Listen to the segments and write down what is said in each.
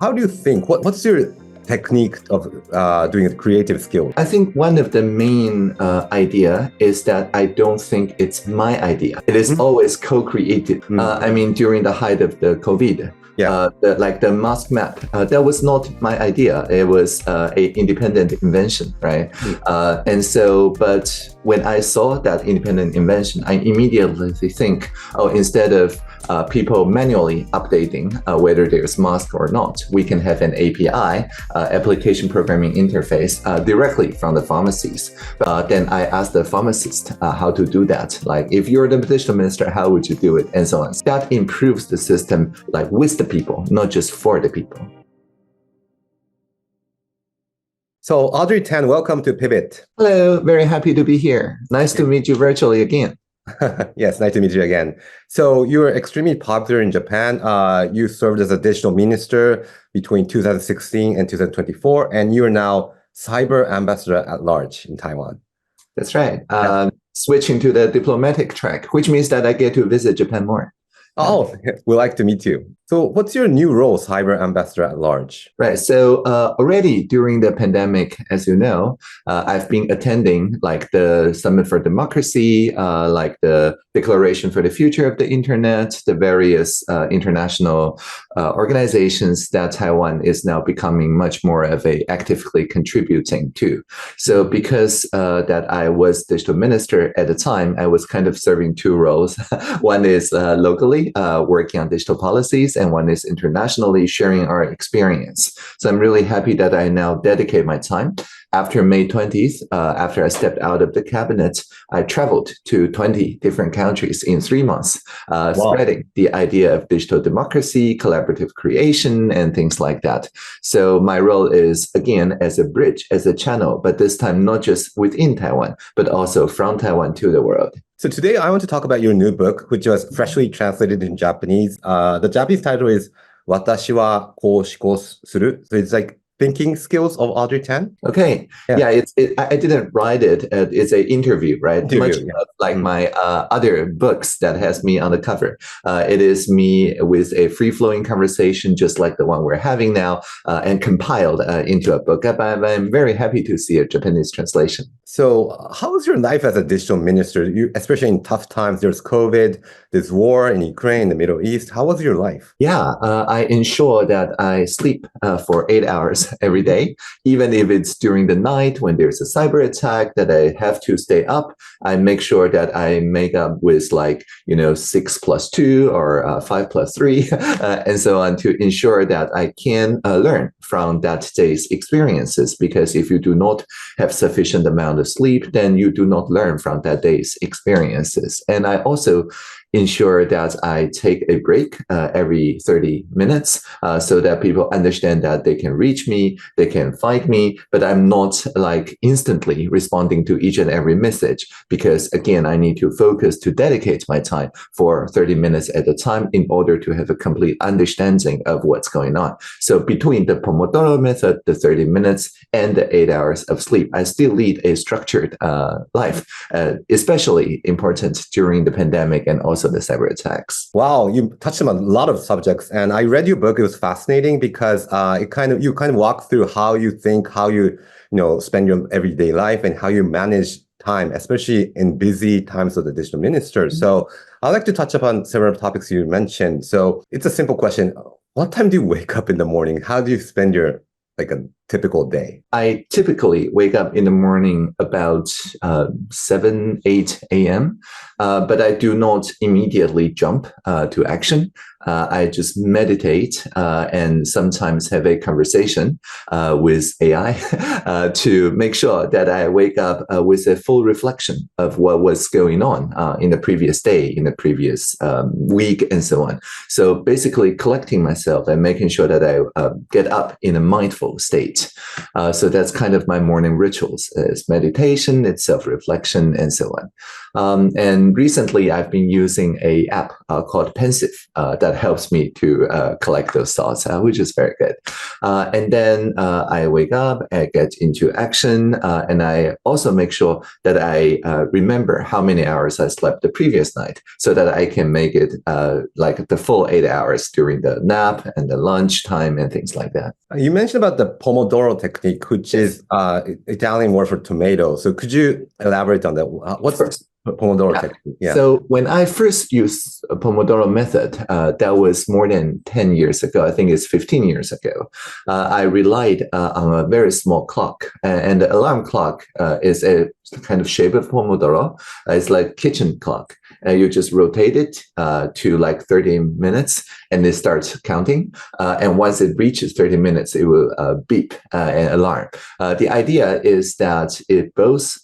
How do you think? What's your technique of doing creative skills? I think one of the main idea is that I don't think it's my idea. It is always co-created. During the height of the COVID, the mask map, that was not my idea. It was a independent invention, right? But when I saw that independent invention, I immediately think, instead of people manually updating whether there's mask or not, we can have an API, application programming interface, directly from the pharmacies. Then I asked the pharmacist how to do that. Like, if you're the digital minister, how would you do it? And so on. That improves the system, like with the people, not just for the people. So Audrey Tan, welcome to PIVOT. Hello, very happy to be here. Nice to meet you virtually again. Yes, nice to meet you again. So you were extremely popular in Japan. You served as a digital minister between 2016 and 2024, and you are now cyber ambassador at large in Taiwan. That's right. Switching to the diplomatic track, which means that I get to visit Japan more. Oh, we'd like to meet you. So what's your new role, cyber ambassador at large? Right. So already during the pandemic, as you know, I've been attending like the Summit for Democracy, like the Declaration for the Future of the Internet, the various international organizations that Taiwan is now becoming much more of a actively contributing to. So because that I was digital minister at the time, I was kind of serving two roles. One is locally working on digital policies, and one is internationally sharing our experience. So I'm really happy that I now dedicate my time. After May 20th, after I stepped out of the cabinet, I traveled to 20 different countries in 3 months, spreading the idea of digital democracy, collaborative creation, and things like that. So my role is, again, as a bridge, as a channel, but this time not just within Taiwan, but also from Taiwan to the world. So today I want to talk about your new book, which was freshly translated in Japanese. The Japanese title is 私はこう思考する. So it's like thinking skills of Audrey Tan. Okay. I didn't write it. It's an interview, right? Much like my other books that has me on the cover. It is me with a free-flowing conversation, just like the one we're having now, and compiled into a book. I'm very happy to see a Japanese translation. So how is your life as a digital minister, especially in tough times? There's COVID, there's war in Ukraine, the Middle East. How was your life? I ensure that I sleep for 8 hours every day, even if it's during the night when there's a cyber attack that I have to stay up. I make sure that I make up with 6 plus 2 or 5 plus 3 and so on, to ensure that I can learn from that day's experiences. Because if you do not have sufficient amount of sleep, then you do not learn from that day's experiences. And I also ensure that I take a break every 30 minutes so that people understand that they can reach me, they can find me, but I'm not like instantly responding to each and every message, because again, I need to focus to dedicate my time for 30 minutes at a time in order to have a complete understanding of what's going on. So between the Pomodoro method, the 30 minutes, and the 8 hours of sleep, I still lead a structured life, especially important during the pandemic and also the cyber attacks. Wow, you touched on a lot of subjects, and I read your book. It was fascinating because you kind of walk through how you think, how you spend your everyday life, and how you manage time, especially in busy times of the digital minister. So I'd like to touch upon several topics you mentioned. So it's a simple question. What time do you wake up in the morning? How do you spend your a typical day? I typically wake up in the morning about 7, 8 a.m., but I do not immediately jump to action. I just meditate and sometimes have a conversation with AI to make sure that I wake up with a full reflection of what was going on in the previous day, in the previous week, and so on. So basically collecting myself and making sure that I get up in a mindful state. So that's kind of my morning rituals. It's meditation, it's self-reflection, and so on. And recently, I've been using a app called Pensive that helps me to collect those thoughts, which is very good. And then I wake up, I get into action, and I also make sure that I remember how many hours I slept the previous night so that I can make it like the full 8 hours during the nap and the lunch time and things like that. You mentioned about the Pomodoro technique, which is Italian word for tomato. So could you elaborate on that? What's the Pomodoro technique? Yeah. So when I first used a Pomodoro method, that was more than 10 years ago. I think it's 15 years ago. I relied on a very small clock, and the alarm clock is a kind of shape of Pomodoro. It's like kitchen clock. You just rotate it to like 30 minutes and it starts counting. And once it reaches 30 minutes, it will beep an alarm. The idea is that it both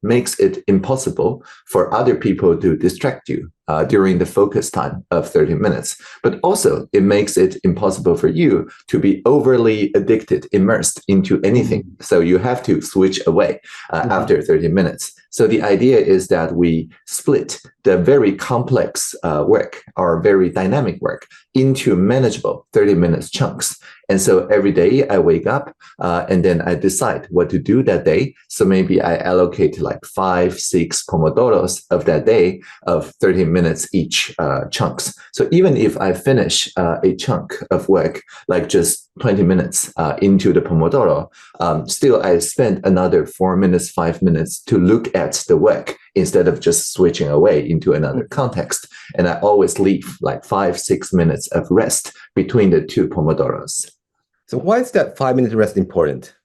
makes it impossible for other people to distract you during the focus time of 30 minutes. But also, it makes it impossible for you to be overly addicted, immersed into anything. So you have to switch away after 30 minutes. So the idea is that we split the very complex work or very dynamic work into manageable 30 minutes chunks. And so every day I wake up and then I decide what to do that day. So maybe I allocate like 5-6 Pomodoros of that day of 30 minutes each chunks. So even if I finish a chunk of work, like just 20 minutes into the Pomodoro, still I spend another 4 minutes, 5 minutes to look at the work instead of just switching away into another context. And I always leave like 5-6 minutes of rest between the two Pomodoros. So why is that 5-minute rest important?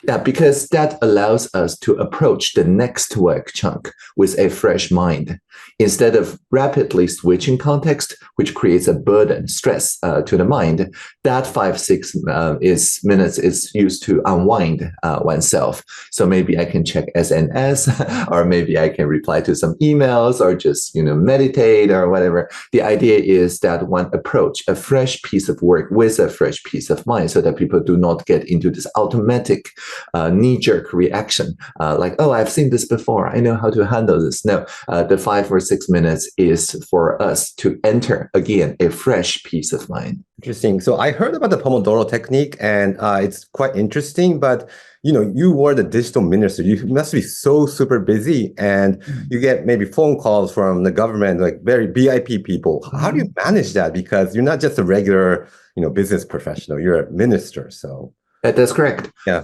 Yeah, because that allows us to approach the next work chunk with a fresh mind. Instead of rapidly switching context, which creates a burden, stress to the mind, that 5-6 minutes is used to unwind oneself. So maybe I can check SNS, or maybe I can reply to some emails, or just meditate or whatever. The idea is that one approach a fresh piece of work with a fresh piece of mind, so that people do not get into this automatic knee-jerk reaction, like, oh, I've seen this before, I know how to handle this. No, the 5 or 6 minutes is for us to enter again a fresh piece of mind. Interesting. So I heard about the Pomodoro technique, and it's quite interesting. But you were the digital minister. You must be so super busy, and you get maybe phone calls from the government, like very VIP people. How do you manage that? Because you're not just a regular, business professional. You're a minister. So that's correct. Yeah.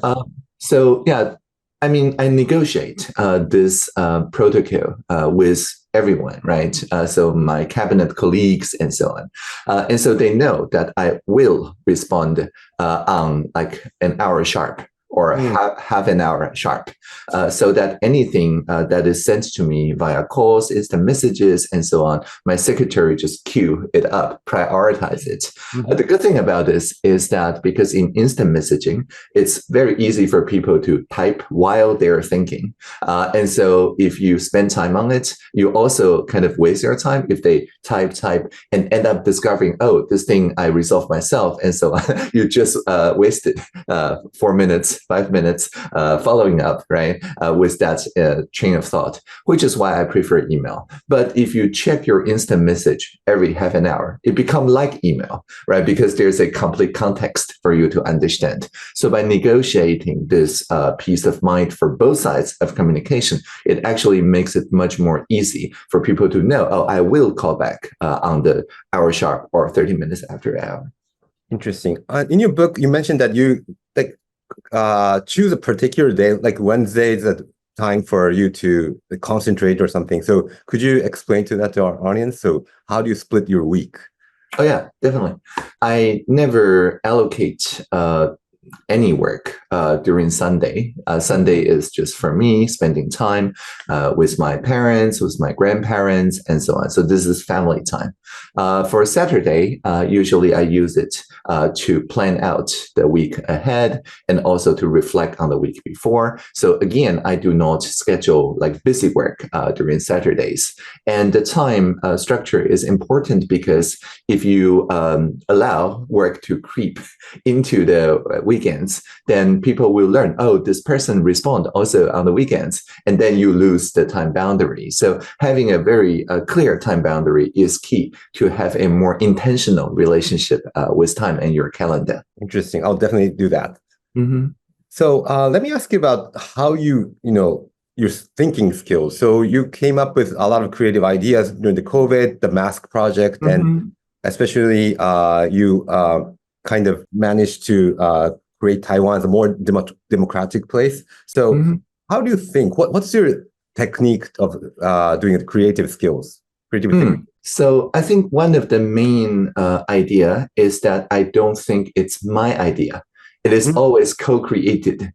I mean, I negotiate this protocol with everyone, right? So my cabinet colleagues and so on. And so they know that I will respond on like an hour sharp or half an hour sharp, so that anything that is sent to me via calls, instant messages, and so on, my secretary just queue it up, prioritize it. The good thing about this is that because in instant messaging, it's very easy for people to type while they're thinking. And so if you spend time on it, you also kind of waste your time if they type, and end up discovering, oh, this thing I resolved myself. And so you just wasted 4 minutes, 5 minutes following up, right, with that train of thought, which is why I prefer email. But if you check your instant message every half an hour, it becomes like email, right, because there's a complete context for you to understand. So by negotiating this peace of mind for both sides of communication, it actually makes it much more easy for people to know, oh, I will call back on the hour sharp or 30 minutes after hour. Interesting. In your book, you mentioned that you choose a particular day, like Wednesday is a time for you to concentrate or something. So could you explain that to our audience? So how do you split your week? Oh, yeah, definitely. I never allocate any work during Sunday. Sunday is just for me spending time with my parents, with my grandparents, and so on. So this is family time. For Saturday, usually I use it to plan out the week ahead and also to reflect on the week before. So again, I do not schedule like busy work during Saturdays. And the time structure is important because if you allow work to creep into the weekends, then people will learn, oh, this person respond also on the weekends, and then you lose the time boundary. So having a very clear time boundary is key to have a more intentional relationship with time and your calendar. Interesting. I'll definitely do that. Mm-hmm. So let me ask you about how your thinking skills. So you came up with a lot of creative ideas during the COVID, the mask project, and especially you kind of managed to create Taiwan as a more democratic place. So how do you think? What's your technique of doing the creative skills, creative thinking? So I think one of the main idea is that I don't think it's my idea. It is always co-created.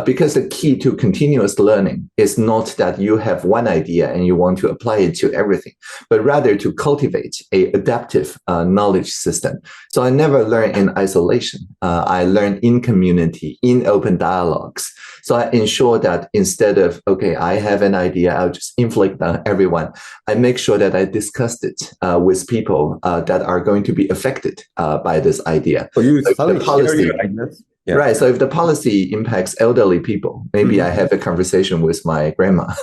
Because the key to continuous learning is not that you have one idea and you want to apply it to everything, but rather to cultivate a adaptive knowledge system. So I never learn in isolation. I learn in community, in open dialogues. So I ensure that instead of, okay, I have an idea, I'll just inflict on everyone. I make sure that I discussed it with people that are going to be affected by this idea. So you the policy, your ideas? Yeah. Right. So if the policy impacts elderly people, maybe I have a conversation with my grandma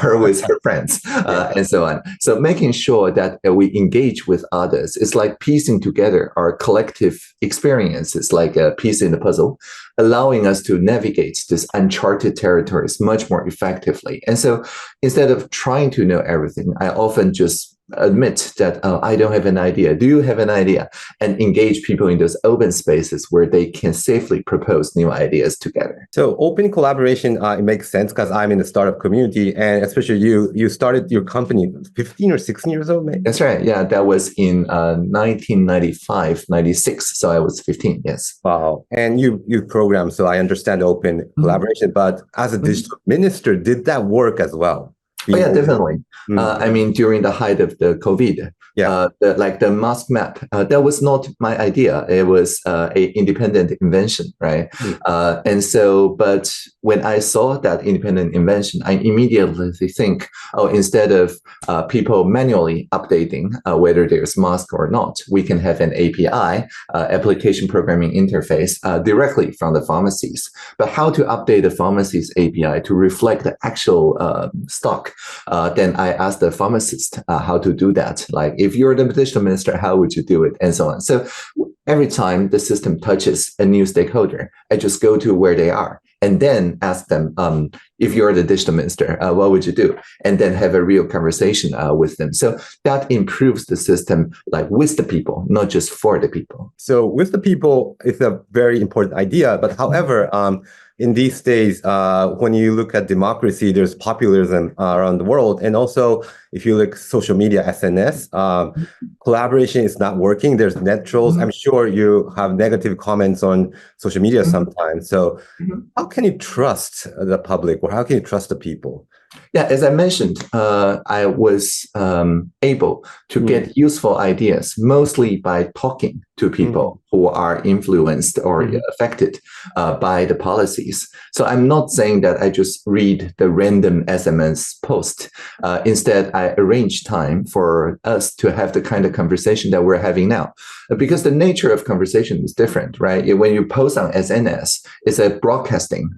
or with her friends and so on. So making sure that we engage with others is like piecing together our collective experiences, like a piece in the puzzle, allowing us to navigate this uncharted territories much more effectively. And so instead of trying to know everything, I often just admit that I don't have an idea. Do you have an idea? And engage people in those open spaces where they can safely propose new ideas together. So open collaboration, it makes sense because I'm in the startup community, and especially you started your company 15 or 16 years old, maybe? That's right. Yeah, that was in 1995, 96. So I was 15, yes. Wow. And you program, so I understand open collaboration, but as a digital minister, did that work as well? Oh, yeah, definitely. I mean, during the height of the COVID, the mask map, that was not my idea. It was an independent invention, right? And so, but when I saw that independent invention, I immediately think, oh, instead of people manually updating whether there's mask or not, we can have an API, application programming interface, directly from the pharmacies. But how to update the pharmacy's API to reflect the actual stock? Then I asked the pharmacist how to do that. Like, if you're the digital minister, how would you do it? And so on. So every time the system touches a new stakeholder, I just go to where they are and then ask them, if you're the digital minister, what would you do? And then have a real conversation with them. So that improves the system, like with the people, not just for the people. So with the people, it's a very important idea. But however, in these days, when you look at democracy, there's populism around the world. And also, if you look social media, SNS, collaboration is not working. There's net trolls. I'm sure you have negative comments on social media sometimes. So how can you trust the public, or how can you trust the people? Yeah, as I mentioned, I was able to get useful ideas mostly by talking to people who are influenced or affected by the policies. So I'm not saying that I just read the random SMS post. Instead, I arrange time for us to have the kind of conversation that we're having now. Because the nature of conversation is different, right? When you post on SNS, it's a broadcasting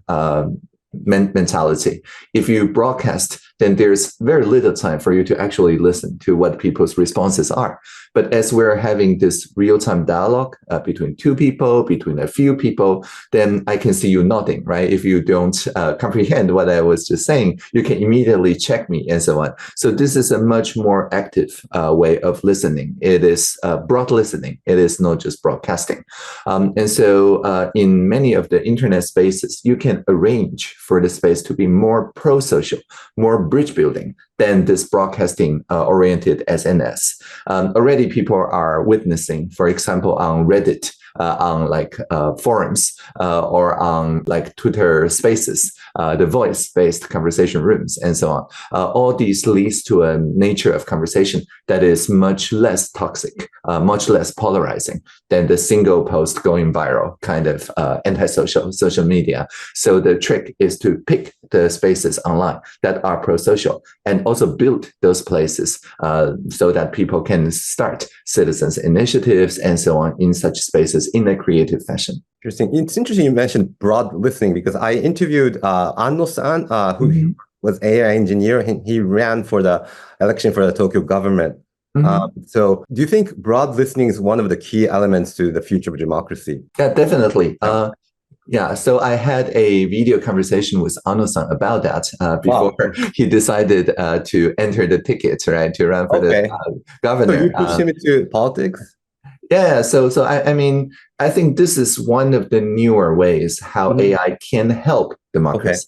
mentality. If you broadcast, then there's very little time for you to actually listen to what people's responses are. But as we're having this real-time dialogue between two people, between a few people, then I can see you nodding, right? If you don't comprehend what I was just saying, you can immediately check me and so on. So this is a much more active way of listening. It is broad listening. It is not just broadcasting. And so in many of the internet spaces, you can arrange for the space to be more pro-social, more bridge building than this broadcasting oriented SNS. Already people are witnessing, for example, on Reddit, on like forums or on like Twitter Spaces, the voice-based conversation rooms, and so on. All these leads to a nature of conversation that is much less toxic, much less polarizing than the single post going viral kind of antisocial social media. So the trick is to pick the spaces online that are pro-social and also build those places so that people can start citizens initiatives and so on in such spaces in a creative fashion. Interesting. It's interesting you mentioned broad listening because I interviewed Anno-san, who was AI engineer, and he ran for the election for the Tokyo government. So do you think broad listening is one of the key elements to the future of democracy? Yeah, definitely. Yeah, so I had a video conversation with Anno-san about that before he decided to enter the ticket, right, to run for the governor. So you pushed him into politics? Yeah, so I mean, I think this is one of the newer ways how AI can help democracy.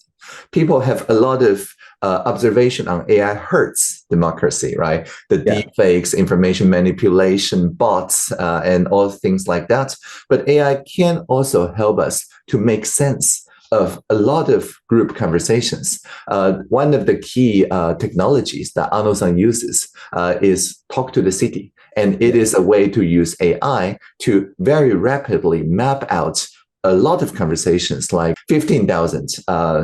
People have a lot of observation on AI hurts democracy, right? The deepfakes, information manipulation, bots, and all things like that. But AI can also help us to make sense of a lot of group conversations. One of the key technologies that Anno-san uses is Talk to the City. And it is a way to use AI to very rapidly map out a lot of conversations, like 15,000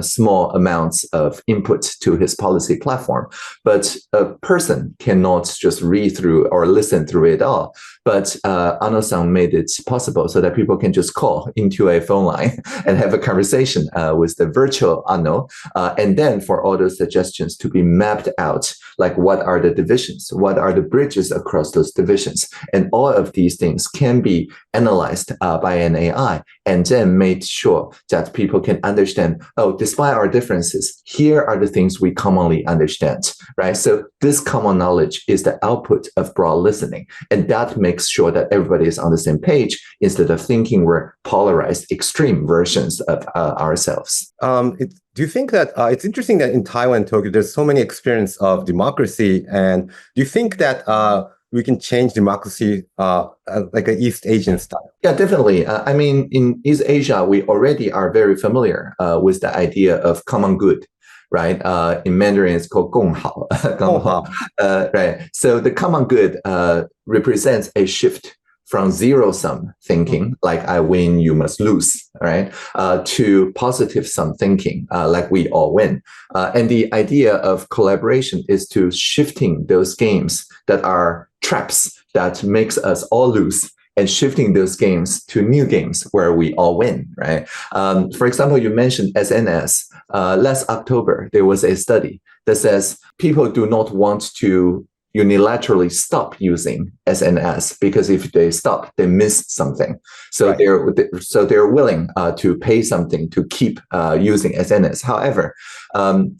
small amounts of input to his policy platform. But a person cannot just read through or listen through it all. But Anno-san made it possible so that people can just call into a phone line and have a conversation with the virtual Anno. And then for all those suggestions to be mapped out, like what are the divisions? What are the bridges across those divisions? And all of these things can be analyzed by an AI and then made sure that people can understand, oh, despite our differences, here are the things we commonly understand, right? So this common knowledge is the output of broad listening. And that makes sure that everybody is on the same page instead of thinking we're polarized extreme versions of ourselves. Do you think that it's interesting that in Taiwan and Tokyo, there's so many experience of democracy? And do you think that we can change democracy like an East Asian style? Yeah, definitely. I mean, in East Asia, we already are very familiar with the idea of common good, right? In Mandarin, it's called 共好. 共好. Right. So the common good represents a shift from zero-sum thinking, like I win, you must lose, right? To positive-sum thinking, like we all win. And the idea of collaboration is to shifting those games that are traps that makes us all lose and shifting those games to new games where we all win, right? For example, you mentioned SNS. Last October, there was a study that says people do not want to unilaterally stop using SNS because if they stop, they miss something. So they're willing to pay something to keep using SNS. However,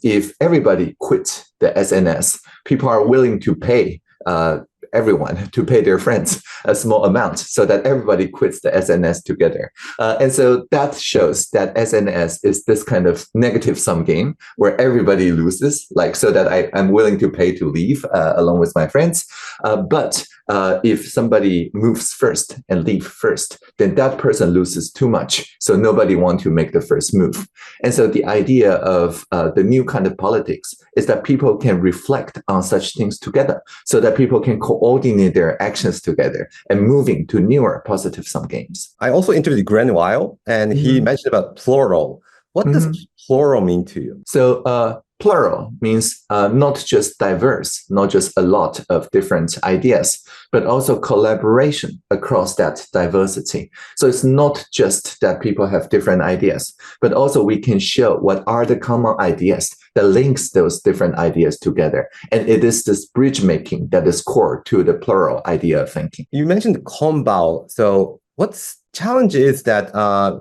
if everybody quits the SNS, people are willing to pay everyone to pay their friends a small amount so that everybody quits the SNS together. And so that shows that SNS is this kind of negative sum game where everybody loses, like so that I'm willing to pay to leave along with my friends. But if somebody moves first and leave first, then that person loses too much. So nobody wants to make the first move. And so the idea of the new kind of politics is that people can reflect on such things together so that people can coordinate their actions together and moving to newer positive sum games. I also interviewed Gren Weil, and he mentioned about plural. What does plural mean to you? So plural means not just diverse, not just a lot of different ideas, but also collaboration across that diversity. So it's not just that people have different ideas, but also we can show what are the common ideas that links those different ideas together. And it is this bridge making that is core to the plural idea of thinking. You mentioned Kongbao. So what's challenge is that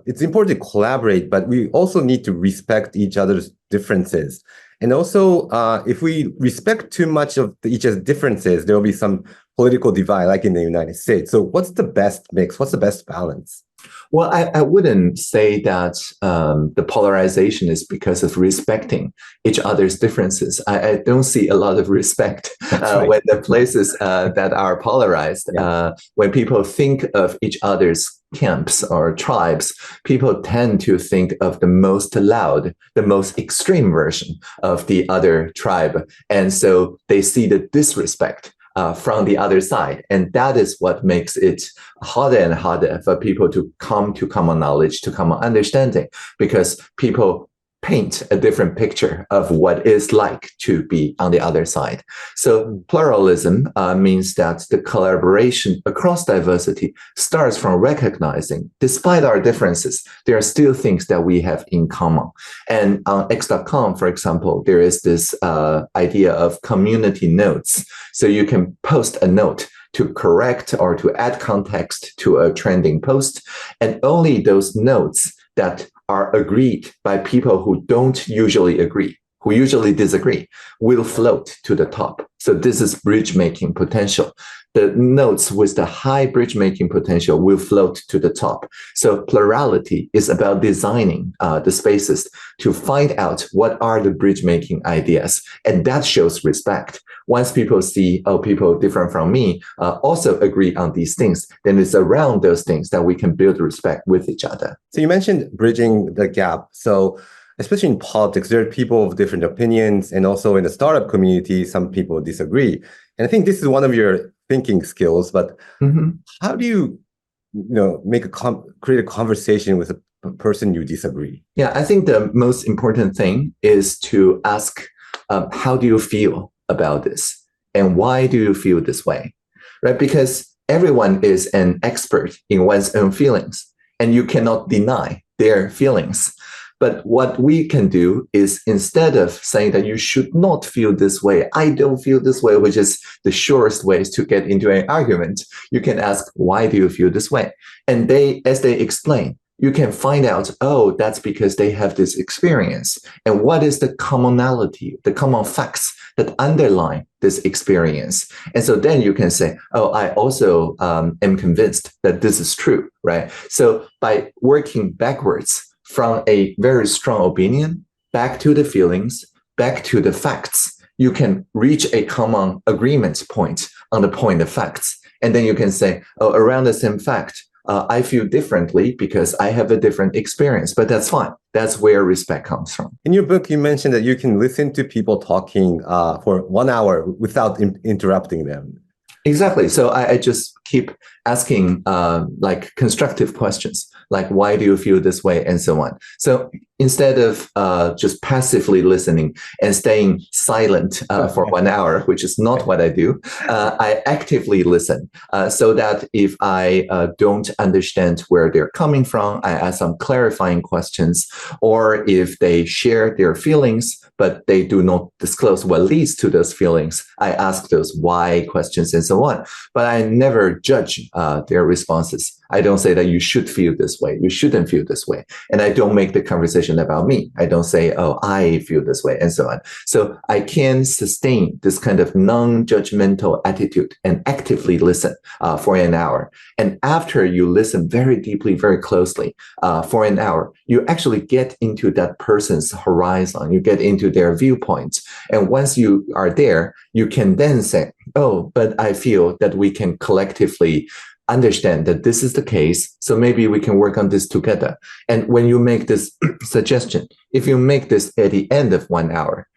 it's important to collaborate, but we also need to respect each other's differences. And also, if we respect too much of each other's differences, there will be some political divide, like in the United States. So what's the best mix? What's the best balance? Well, I wouldn't say that the polarization is because of respecting each other's differences. I don't see a lot of respect when the places that are polarized, when people think of each other's camps or tribes, people tend to think of the most loud, the most extreme version of the other tribe. And so they see the disrespect from the other side. And that is what makes it harder and harder for people to come to common knowledge, to common understanding, because people paint a different picture of what it's like to be on the other side. So pluralism means that the collaboration across diversity starts from recognizing, despite our differences, there are still things that we have in common. And on X.com, for example, there is this idea of community notes. So you can post a note to correct or to add context to a trending post, and only those notes that are agreed by people who don't usually agree, who usually disagree, will float to the top. So this is bridge-making potential. The notes with the high bridge-making potential will float to the top. So plurality is about designing the spaces to find out what are the bridge-making ideas. And that shows respect. Once people see, oh, people different from me also agree on these things, then it's around those things that we can build respect with each other. So you mentioned bridging the gap. So especially in politics, there are people of different opinions, and also in the startup community, some people disagree. And I think this is one of your thinking skills, but how do you make create a conversation with a person you disagree? Yeah, I think the most important thing is to ask, how do you feel about this? And why do you feel this way? Right? Because everyone is an expert in one's own feelings, and you cannot deny their feelings. But what we can do is, instead of saying that you should not feel this way, I don't feel this way, which is the surest ways to get into an argument, you can ask, why do you feel this way? And as they explain, you can find out, oh, that's because they have this experience. And what is the commonality, the common facts that underline this experience? And so then you can say, oh, I also am convinced that this is true, right? So by working backwards from a very strong opinion, back to the feelings, back to the facts, you can reach a common agreement point on the point of facts. And then you can say, oh, around the same fact, I feel differently because I have a different experience, but that's fine. That's where respect comes from. In your book, you mentioned that you can listen to people talking for 1 hour without interrupting them. Exactly. So I just keep asking like constructive questions, like why do you feel this way, and so on. So instead of just passively listening and staying silent for 1 hour, which is not what I do, I actively listen so that if I don't understand where they're coming from, I ask some clarifying questions, or if they share their feelings, but they do not disclose what leads to those feelings, I ask those why questions and so on. But I never judge their responses. I don't say that you should feel this way, you shouldn't feel this way. And I don't make the conversation about me. I don't say, oh, I feel this way, and so on. So I can sustain this kind of non-judgmental attitude and actively listen for an hour. And after you listen very deeply, very closely for an hour, you actually get into that person's horizon, you get into their viewpoints. And once you are there, you can then say, oh, but I feel that we can collectively understand that this is the case, so maybe we can work on this together. And when you make this suggestion, if you make this at the end of 1 hour,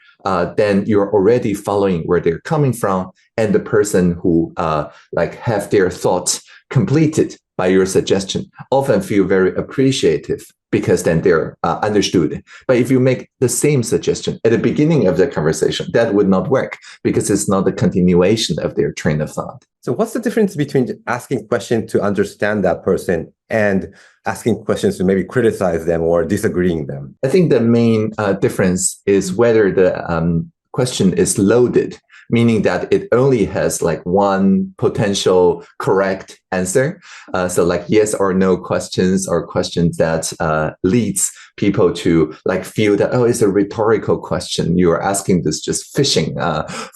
then you're already following where they're coming from, and the person who have their thoughts completed by your suggestion often feel very appreciative, because then they're understood. But if you make the same suggestion at the beginning of the conversation, that would not work, because it's not the continuation of their train of thought. So what's the difference between asking questions to understand that person and asking questions to maybe criticize them or disagreeing them? I think the main difference is whether the question is loaded, meaning that it only has like one potential correct answer. So like yes or no questions, or questions that leads people to like feel that, oh, it's a rhetorical question. You are asking this just fishing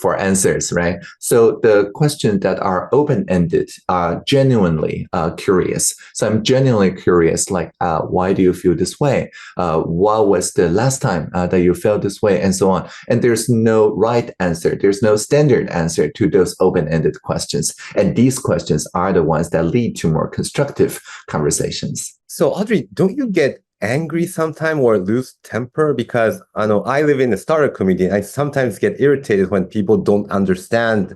for answers, right? So the questions that are open-ended are genuinely curious. So I'm genuinely curious, like, why do you feel this way? What was the last time that you felt this way, and so on. And there's no right answer. There's no standard answer to those open-ended questions. And these questions are the ones conversations that lead to more constructive conversations. So Audrey, don't you get angry sometime or lose temper? Because I know I live in a startup community and I sometimes get irritated when people don't understand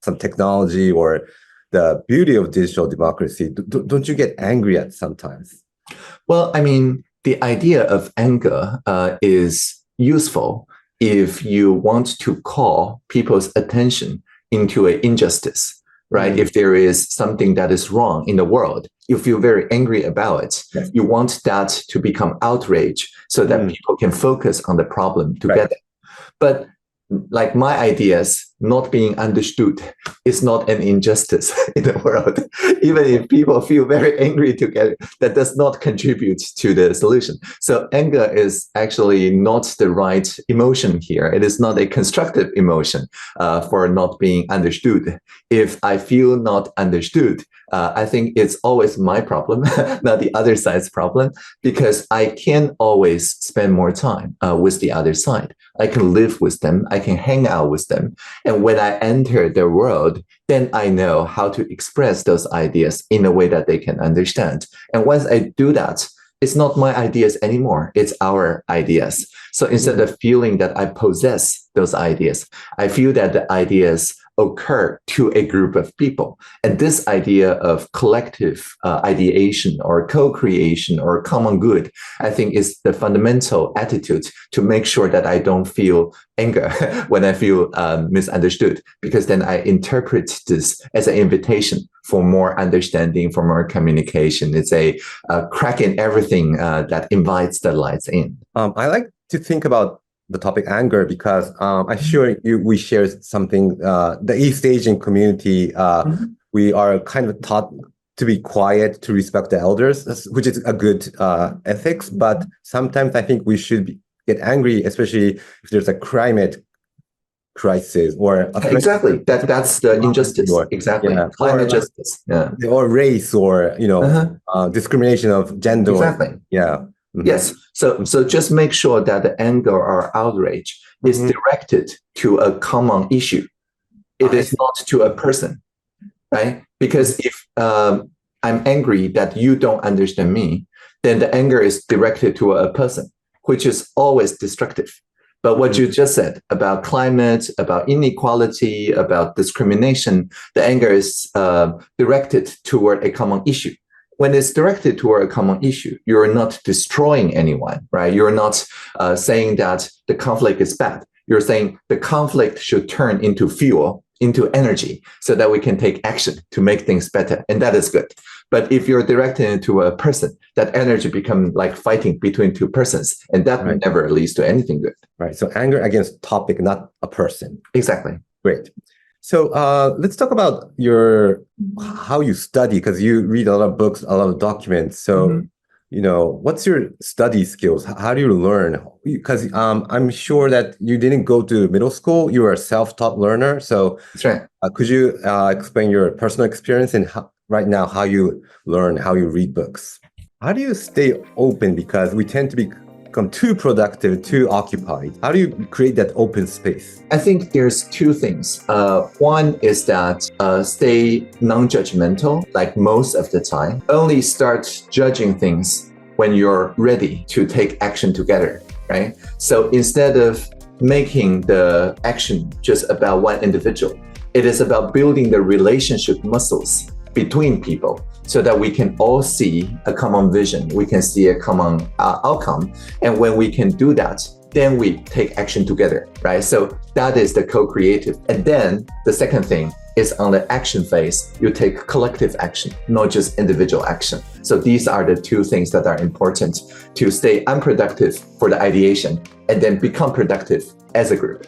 some technology or the beauty of digital democracy. Don't you get angry at sometimes? Well, I mean, the idea of anger is useful if you want to call people's attention into an injustice, right? Mm-hmm. If there is something that is wrong in the world, you feel very angry about it. Yes. You want that to become outrage so that people can focus on the problem together. Right. But like my ideas not being understood is not an injustice in the world. Even if people feel very angry together, that does not contribute to the solution. So anger is actually not the right emotion here. It is not a constructive emotion for not being understood. If I feel not understood, I think it's always my problem, not the other side's problem, because I can always spend more time with the other side. I can live with them. I can hang out with them. And when I enter their world, then I know how to express those ideas in a way that they can understand. And once I do that, it's not my ideas anymore. It's our ideas. So instead of feeling that I possess those ideas, I feel that the ideas occur to a group of people. And this idea of collective ideation or co-creation or common good, I think is the fundamental attitude to make sure that I don't feel anger when I feel misunderstood, because then I interpret this as an invitation for more understanding, for more communication. It's a crack in everything that invites the lights in. I like to think about the topic anger because I'm sure we share something. The East Asian community, we are kind of taught to be quiet, to respect the elders, which is a good ethics. But sometimes I think we should get angry, especially if there's a climate crisis or exactly that's the injustice. Exactly, climate justice, or race, or discrimination of gender. Exactly. Yes. So just make sure that the anger or outrage is directed to a common issue. It is not to a person, right? Because if I'm angry that you don't understand me, then the anger is directed to a person, which is always destructive. But what you just said about climate, about inequality, about discrimination, the anger is directed toward a common issue. When it's directed toward a common issue, you're not destroying anyone, right? You're not saying that the conflict is bad. You're saying the conflict should turn into fuel, into energy, so that we can take action to make things better. And that is good. But if you're directing it to a person, that energy becomes like fighting between two persons. And that never leads to anything good. Right. So anger against topic, not a person. Exactly. Great. So let's talk about how you study, because you read a lot of books, a lot of documents. So, what's your study skills? How do you learn? Because I'm sure that you didn't go to middle school. You are a self-taught learner. So that's right. Could you explain your personal experience and right now how you learn, how you read books? How do you stay open? Because we tend to become too productive, too occupied. How do you create that open space? I think there's two things. One is that stay non-judgmental, like most of the time. Only start judging things when you're ready to take action together, right? So instead of making the action just about one individual, it is about building the relationship muscles between people, so that we can all see a common vision, we can see a common outcome. And when we can do that, then we take action together, right? So that is the co-creative. And then the second thing is on the action phase, you take collective action, not just individual action. So these are the two things that are important to stay unproductive for the ideation and then become productive as a group.